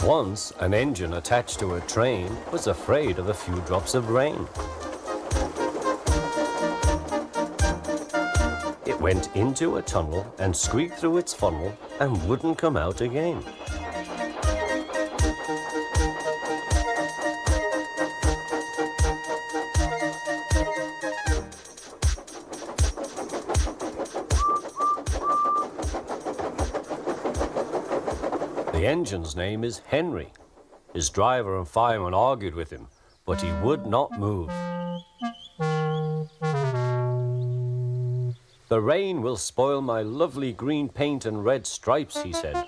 Once, an engine attached to a train was afraid of a few drops of rain. It went into a tunnel and squeaked through its funnel and wouldn't come out again. The engine's name is Henry. His driver and fireman argued with him, but he would not move. "The rain will spoil my lovely green paint and red stripes," he said.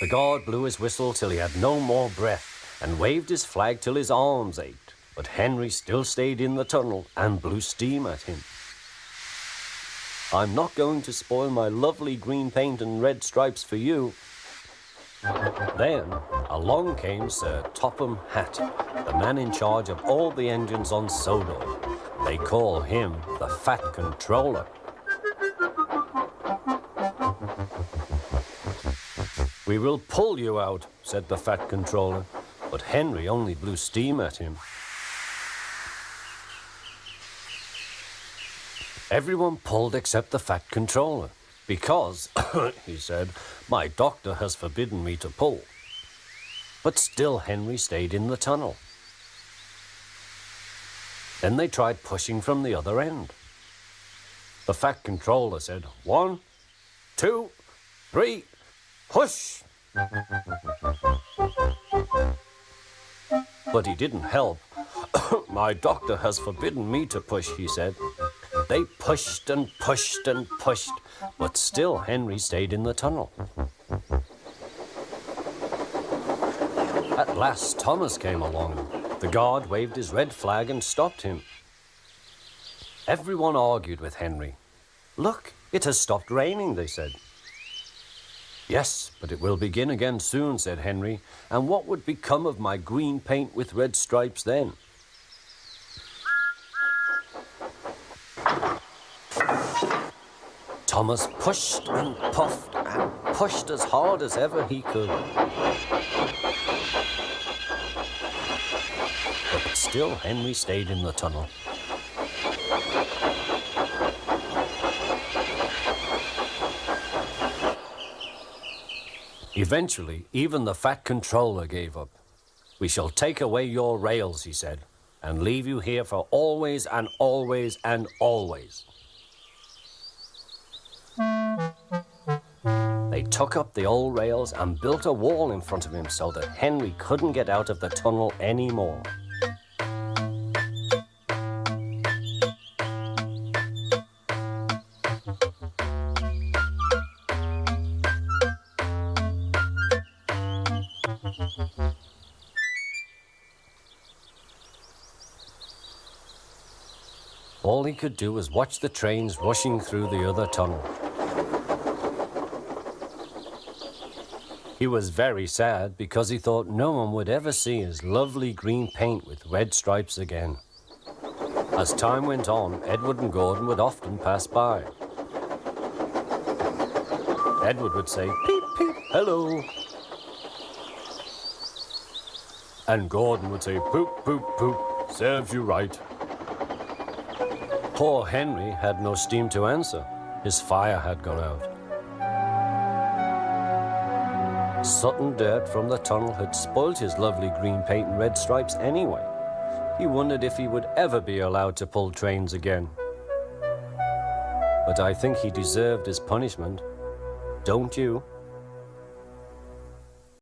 The guard blew his whistle till he had no more breath and waved his flag till his arms ached, but Henry still stayed in the tunnel and blew steam at him. "I'm not going to spoil my lovely green paint and red stripes for you." Then along came Sir Topham Hatt, the man in charge of all the engines on Sodor. They call him the Fat Controller. "We will pull you out," said the Fat Controller, but Henry only blew steam at him. Everyone pulled except the Fat Controller, because, he said, "my doctor has forbidden me to pull." But still Henry stayed in the tunnel. Then they tried pushing from the other end. The Fat Controller said, "1, 2, 3, push!" But he didn't help. "My doctor has forbidden me to push," he said. They pushed and pushed and pushed, but still Henry stayed in the tunnel. At last Thomas came along. The guard waved his red flag and stopped him. Everyone argued with Henry. "Look, it has stopped raining," they said. "Yes, but it will begin again soon," said Henry. "And what would become of my green paint with red stripes then?" Thomas pushed and puffed and pushed as hard as ever he could. But still Henry stayed in the tunnel. Eventually, even the Fat Controller gave up. "We shall take away your rails," he said, "and leave you here for always and always and always." They took up the old rails and built a wall in front of him so that Henry couldn't get out of the tunnel anymore. All he could do was watch the trains rushing through the other tunnel. He was very sad because he thought no one would ever see his lovely green paint with red stripes again. As time went on, Edward and Gordon would often pass by. Edward would say, "Peep, peep, hello." And Gordon would say, "Poop, poop, poop, serves you right." Poor Henry had no steam to answer. His fire had gone out. Sudden dirt from the tunnel had spoilt his lovely green paint and red stripes anyway. He wondered if he would ever be allowed to pull trains again. But I think he deserved his punishment. Don't you?